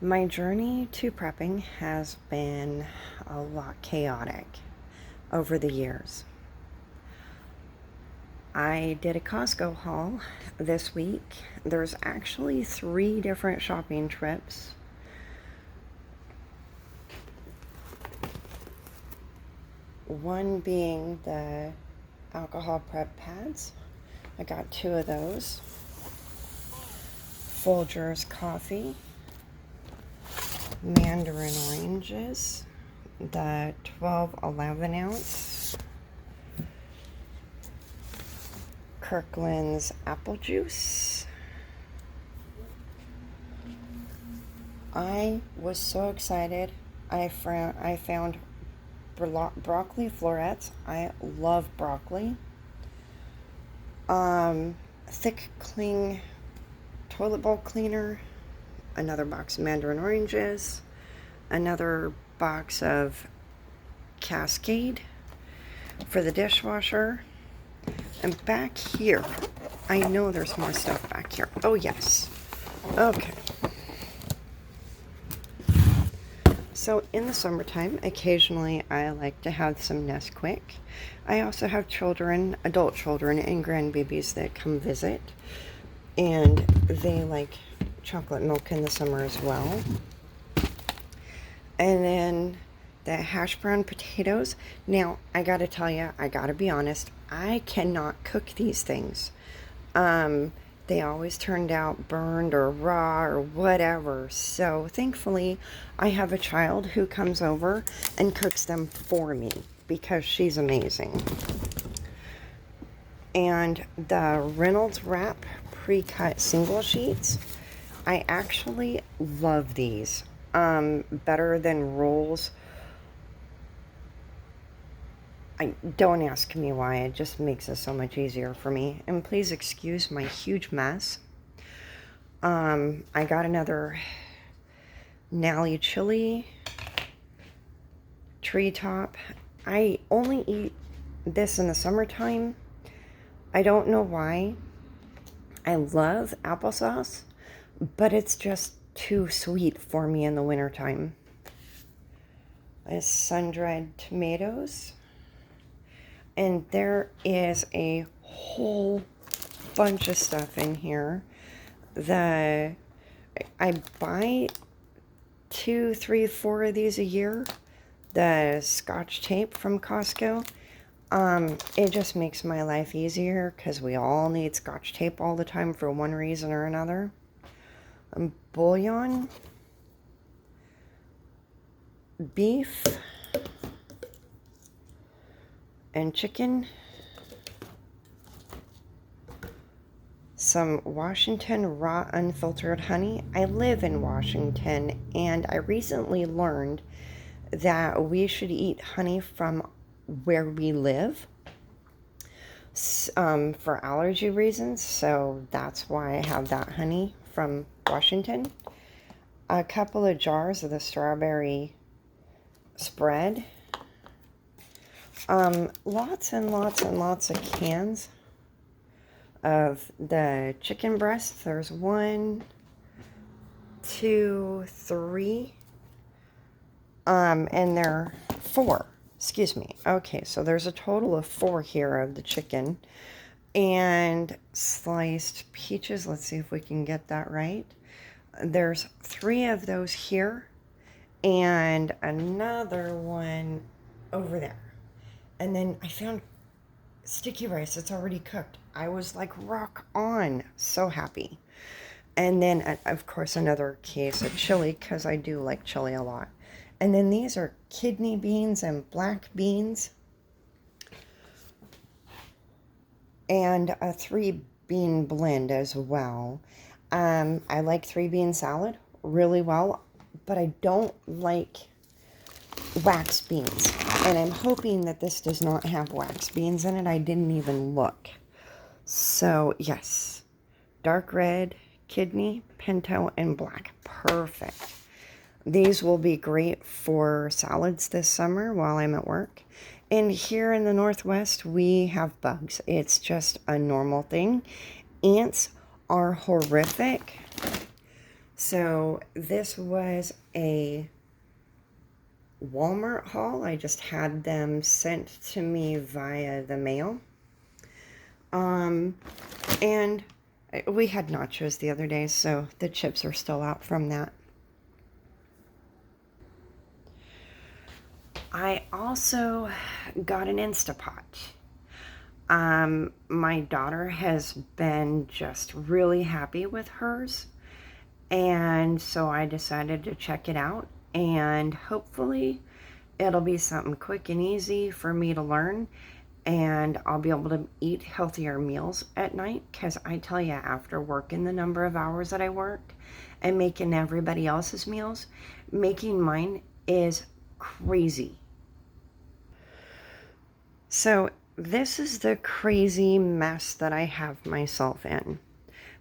My journey to prepping has been a lot chaotic over the years. I did a Costco haul this week. There's actually 3 different shopping trips. One being the alcohol prep pads. I got 2 of those. Folgers coffee. Mandarin oranges. The 12-11 ounce. Kirkland's apple juice. I was so excited. I found broccoli florets. I love broccoli. Thick cling toilet bowl cleaner. Another box of mandarin oranges. Another box of Cascade for the dishwasher. And back here, I know there's more stuff back here. Oh, yes. Okay. So in the summertime, occasionally I like to have some Nesquik. I also have children, adult children, and grandbabies that come visit. And they like chocolate milk in the summer as well. And then the hash brown potatoes. Now, I gotta tell you, I gotta be honest, I cannot cook these things. They always turned out burned or raw or whatever. So thankfully, I have a child who comes over and cooks them for me because she's amazing. And the Reynolds Wrap pre-cut single sheets, I actually love these. Better than rolls. Don't ask me why, it just makes it so much easier for me. And please excuse my huge mess. I got another Nally chili treetop. I only eat this in the summertime. I don't know why. I love applesauce, but it's just too sweet for me in the wintertime. Sun-dried tomatoes. And there is a whole bunch of stuff in here. I buy 2, 3, 4 of these a year. The Scotch tape from Costco. It just makes my life easier because we all need Scotch tape all the time for one reason or another. Bouillon. Beef. And chicken, some Washington raw unfiltered honey. I live in Washington, and I recently learned that we should eat honey from where we live for allergy reasons, so that's why I have that honey from Washington. A couple of jars of the strawberry spread. Lots and lots and lots of cans of the chicken breasts. There's 1, 2, 3, and there are 4. Excuse me. Okay, so there's a total of 4 here of the chicken. And sliced peaches. Let's see if we can get that right. There's 3 of those here. And another one over there. And then I found sticky rice that's already cooked. I was like, rock on. So happy. And then, of course, another case of chili because I do like chili a lot. And then these are kidney beans and black beans. And a 3-bean blend as well. I like 3-bean salad really well, but I don't like wax beans. And I'm hoping that this does not have wax beans in it. I didn't even look. So, yes. Dark red, kidney, pinto, and black. Perfect. These will be great for salads this summer while I'm at work. And here in the Northwest, we have bugs. It's just a normal thing. Ants are horrific. So this was a Walmart haul. I just had them sent to me via the mail. And we had nachos the other day, so the chips are still out from that. I also got an Instapot. My daughter has been just really happy with hers, and so I decided to check it out, and hopefully it'll be something quick and easy for me to learn, and I'll be able to eat healthier meals at night, because I tell you, after working the number of hours that I work and making everybody else's meals, making mine is crazy. So this is the crazy mess that I have myself in.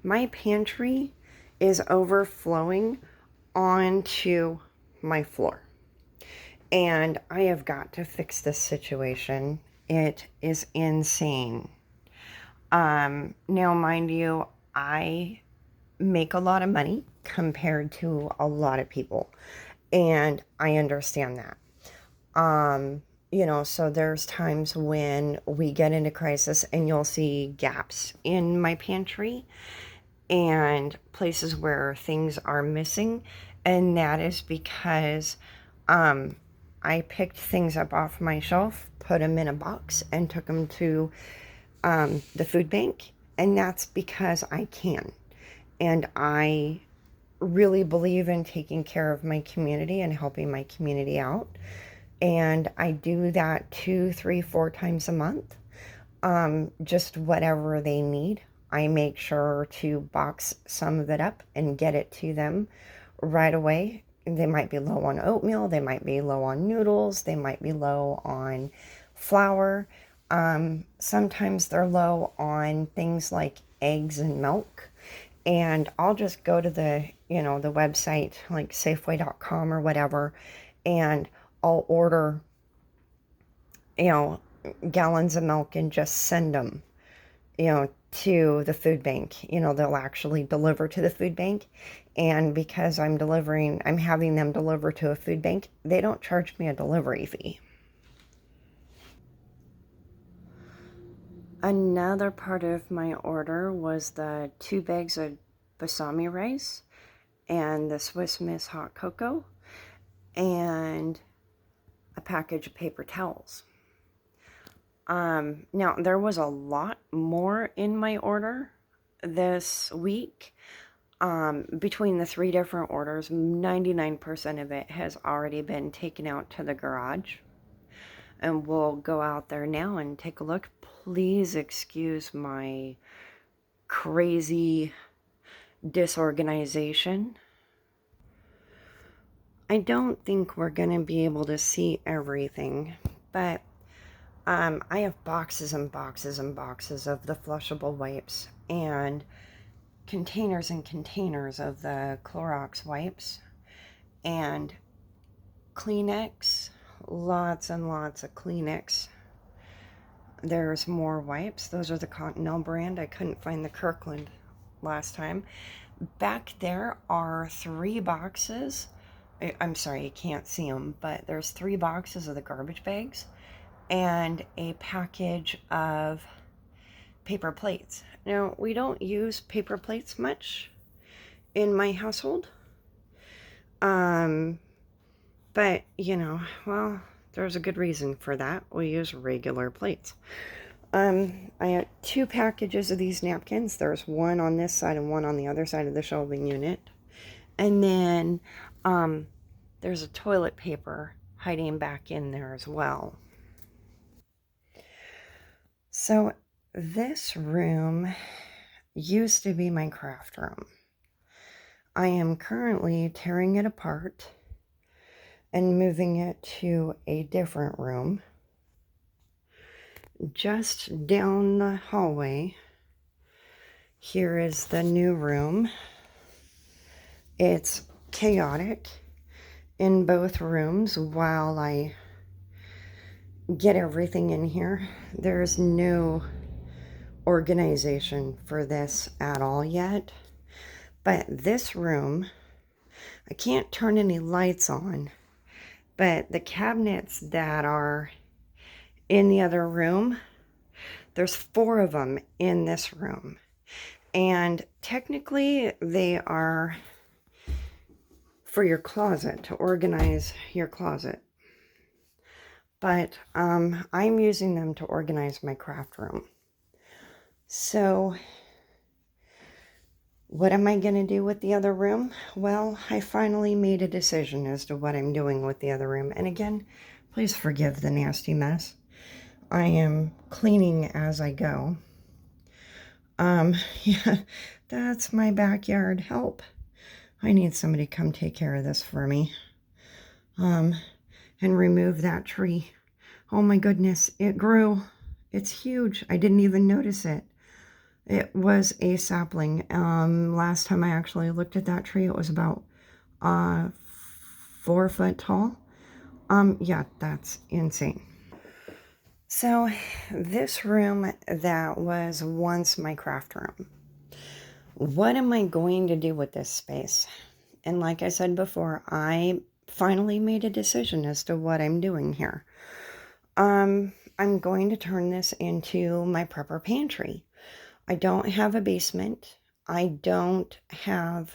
My pantry is overflowing onto my floor. And I have got to fix this situation. It is insane. Now, mind you, I make a lot of money compared to a lot of people. And I understand that. So there's times when we get into crisis and you'll see gaps in my pantry and places where things are missing. And that is because I picked things up off my shelf, put them in a box, and took them to the food bank. And that's because I can. And I really believe in taking care of my community and helping my community out. And I do that 2, 3, 4 times a month. Just whatever they need. I make sure to box some of it up and get it to them right away. They might be low on oatmeal, they might be low on noodles, they might be low on flour. Sometimes they're low on things like eggs and milk. And I'll just go to the website like Safeway.com or whatever, and I'll order, gallons of milk and just send them, to the food bank. They'll actually deliver to the food bank. And because I'm having them deliver to a food bank, they don't charge me a delivery fee. Another part of my order was the 2 bags of basmati rice and the Swiss Miss hot cocoa and a package of paper towels. Now, there was a lot more in my order this week. Between the 3 different orders, 99% of it has already been taken out to the garage. And we'll go out there now and take a look. Please excuse my crazy disorganization. I don't think we're going to be able to see everything, but I have boxes and boxes and boxes of the flushable wipes and containers and containers of the Clorox wipes and Kleenex, lots and lots of Kleenex. There's more wipes. Those are the Continental brand. I couldn't find the Kirkland last time. Back there are 3 boxes. I'm sorry, you can't see them, but there's 3 boxes of the garbage bags and a package of paper plates. Now, we don't use paper plates much in my household. But, there's a good reason for that. We use regular plates. I have 2 packages of these napkins. There's one on this side and one on the other side of the shelving unit. And then there's a toilet paper hiding back in there as well. So this room used to be my craft room. I am currently tearing it apart and moving it to a different room. Just down the hallway, here is the new room. It's chaotic in both rooms while I get everything in here. There's no organization for this at all yet. But this room I can't turn any lights on, but the cabinets that are in the other room, there's 4 of them in this room. And technically they are for your closet, to organize your closet. But I'm using them to organize my craft room. So what am I going to do with the other room? Well, I finally made a decision as to what I'm doing with the other room. And again, please forgive the nasty mess. I am cleaning as I go. Yeah, that's my backyard. Help. I need somebody to come take care of this for me. And remove that tree. Oh my goodness, it grew. It's huge. I didn't even notice it. It was a sapling. Last time I actually looked at that tree, it was about 4 foot tall. Yeah, that's insane. So this room that was once my craft room, what am I going to do with this space? And like I said before, I finally made a decision as to what I'm doing here. I'm going to turn this into my prepper pantry. I don't have a basement. I don't have,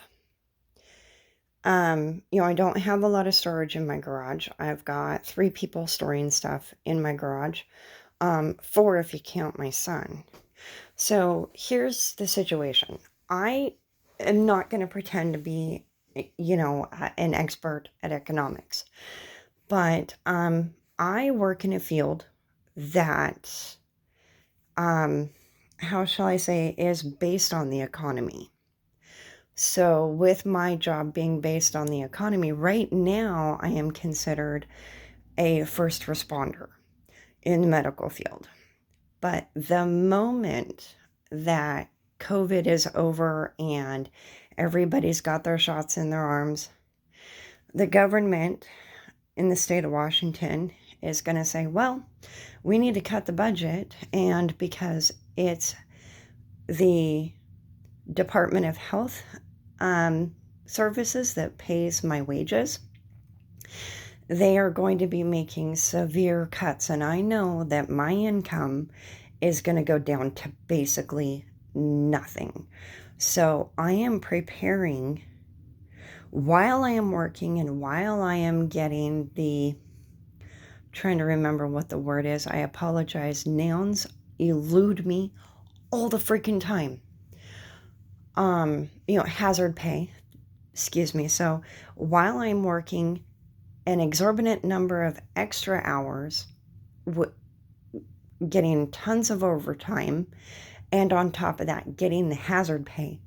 I don't have a lot of storage in my garage. I've got 3 people storing stuff in my garage. 4 if you count my son. So here's the situation. I am not going to pretend to be, an expert at economics. But I work in a field that, how shall I say, is based on the economy. So with my job being based on the economy, right now I am considered a first responder in the medical field. But the moment that COVID is over and everybody's got their shots in their arms, the government in the state of Washington is going to say, well, we need to cut the budget, and because it's the Department of Health Services that pays my wages, they are going to be making severe cuts, and I know that my income is going to go down to basically nothing. So I am preparing while I am working and while I am getting trying to remember what the word is. I apologize. Nouns elude me all the freaking time. Hazard pay. Excuse me. So while I'm working an exorbitant number of extra hours, getting tons of overtime, and on top of that, getting the hazard pay,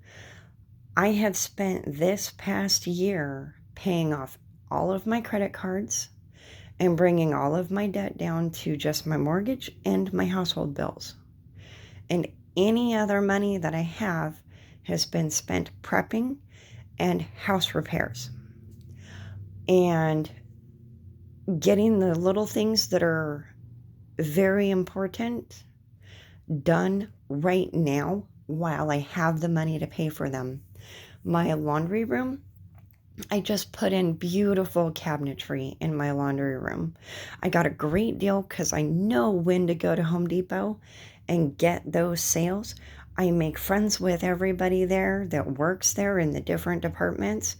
I have spent this past year paying off all of my credit cards and bringing all of my debt down to just my mortgage and my household bills. And any other money that I have has been spent prepping and house repairs and getting the little things that are very important done right now while I have the money to pay for them. My laundry room, I just put in beautiful cabinetry in my laundry room. I got a great deal because I know when to go to Home Depot and get those sales. I make friends with everybody there that works there in the different departments.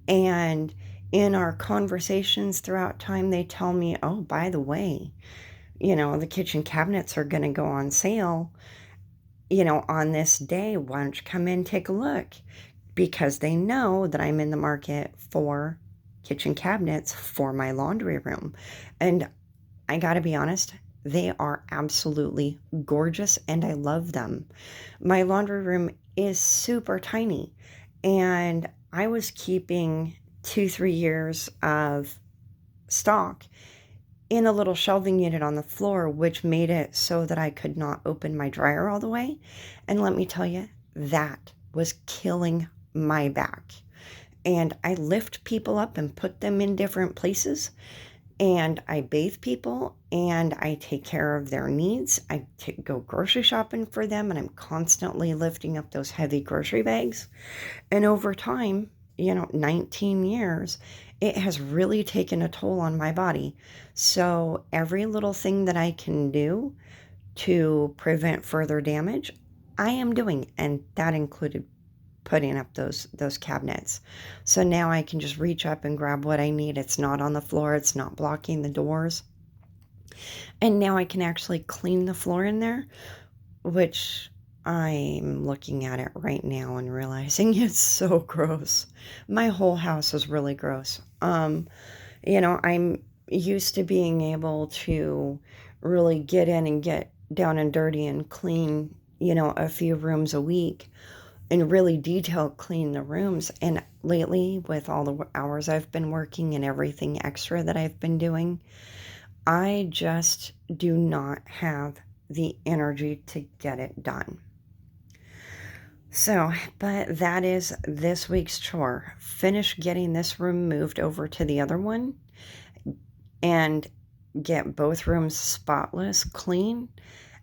And in our conversations throughout time, they tell me, oh, by the way, the kitchen cabinets are going to go on sale, on this day. Why don't you come in and take a look? Because they know that I'm in the market for kitchen cabinets for my laundry room. And I got to be honest, they are absolutely gorgeous and I love them. My laundry room is super tiny, and I was keeping 2-3 years of stock in a little shelving unit on the floor, which made it so that I could not open my dryer all the way. And let me tell you, that was killing my back. And I lift people up and put them in different places, and I bathe people and I take care of their needs. I go grocery shopping for them, and I'm constantly lifting up those heavy grocery bags. And over time, 19 years, it has really taken a toll on my body. So every little thing that I can do to prevent further damage, I am doing, and that included putting up those cabinets. So now I can just reach up and grab what I need. It's not on the floor, it's not blocking the doors. And now I can actually clean the floor in there, which I'm looking at it right now and realizing it's so gross. My whole house is really gross. I'm used to being able to really get in and get down and dirty and clean, a few rooms a week and really detail clean the rooms. And lately, with all the hours I've been working and everything extra that I've been doing, I just do not have the energy to get it done. So, but that is this week's chore. Finish getting this room moved over to the other one and get both rooms spotless, clean.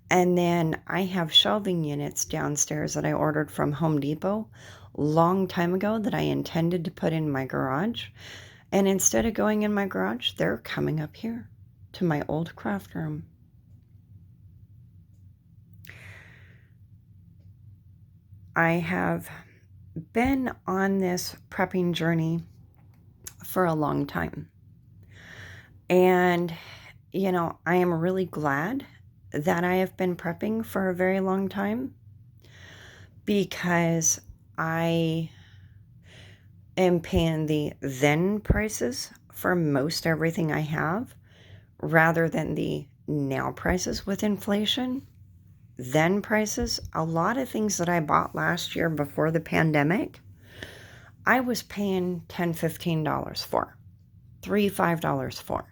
And then I have shelving units downstairs that I ordered from Home Depot long time ago that I intended to put in my garage. And instead of going in my garage, they're coming up here to my old craft room. I have been on this prepping journey for a long time. And, I am really glad that I have been prepping for a very long time because I am paying the then prices for most everything I have rather than the now prices with inflation. Then prices, a lot of things that I bought last year before the pandemic, I was paying $10, $15 for, $3, $5 for.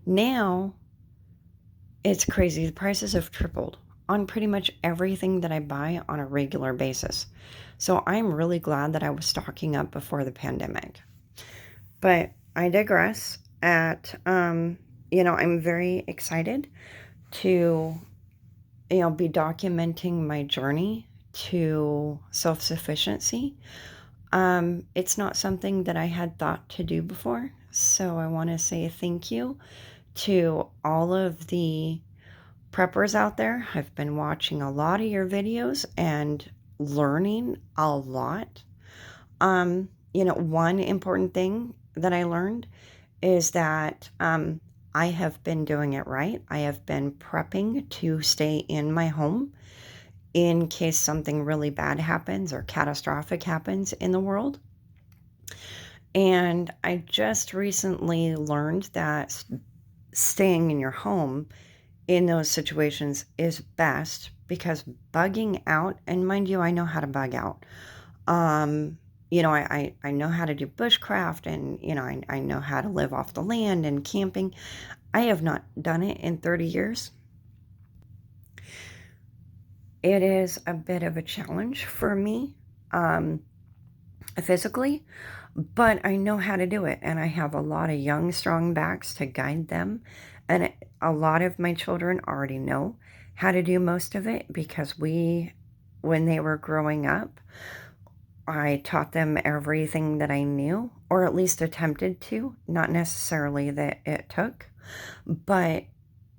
Now, it's crazy. The prices have tripled on pretty much everything that I buy on a regular basis. So I'm really glad that I was stocking up before the pandemic. But I digress. I'm very excited to, be documenting my journey to self-sufficiency. It's not something that I had thought to do before. So I want to say thank you to all of the preppers out there. I've been watching a lot of your videos and learning a lot. One important thing that I learned is that I have been doing it right. I have been prepping to stay in my home in case something really bad happens or catastrophic happens in the world. And I just recently learned that staying in your home in those situations is best because bugging out, and mind you, I know how to bug out. I know how to do bushcraft and, I know how to live off the land and camping. I have not done it in 30 years. It is a bit of a challenge for me physically, but I know how to do it. And I have a lot of young, strong backs to guide them. And a lot of my children already know how to do most of it because when they were growing up, I taught them everything that I knew, or at least attempted to, not necessarily that it took, but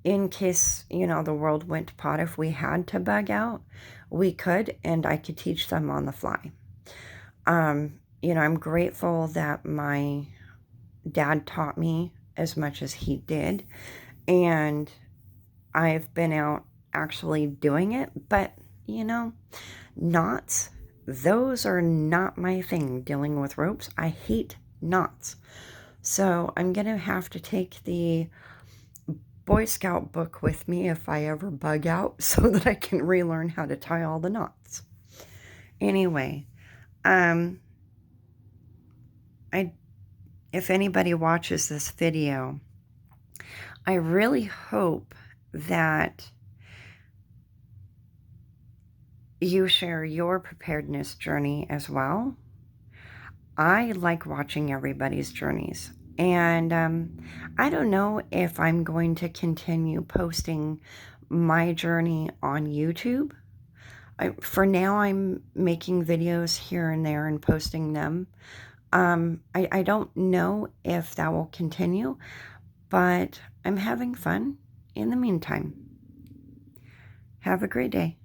in case, the world went to pot, if we had to bug out, we could, and I could teach them on the fly. I'm grateful that my dad taught me as much as he did, and I've been out actually doing it, but, knots, those are not my thing, dealing with ropes. I hate knots. So I'm going to have to take the Boy Scout book with me if I ever bug out so that I can relearn how to tie all the knots. Anyway, if anybody watches this video, I really hope that you share your preparedness journey as well. I like watching everybody's journeys. And I don't know if I'm going to continue posting my journey on YouTube. For now, I'm making videos here and there and posting them. I don't know if that will continue, but I'm having fun in the meantime. Have a great day.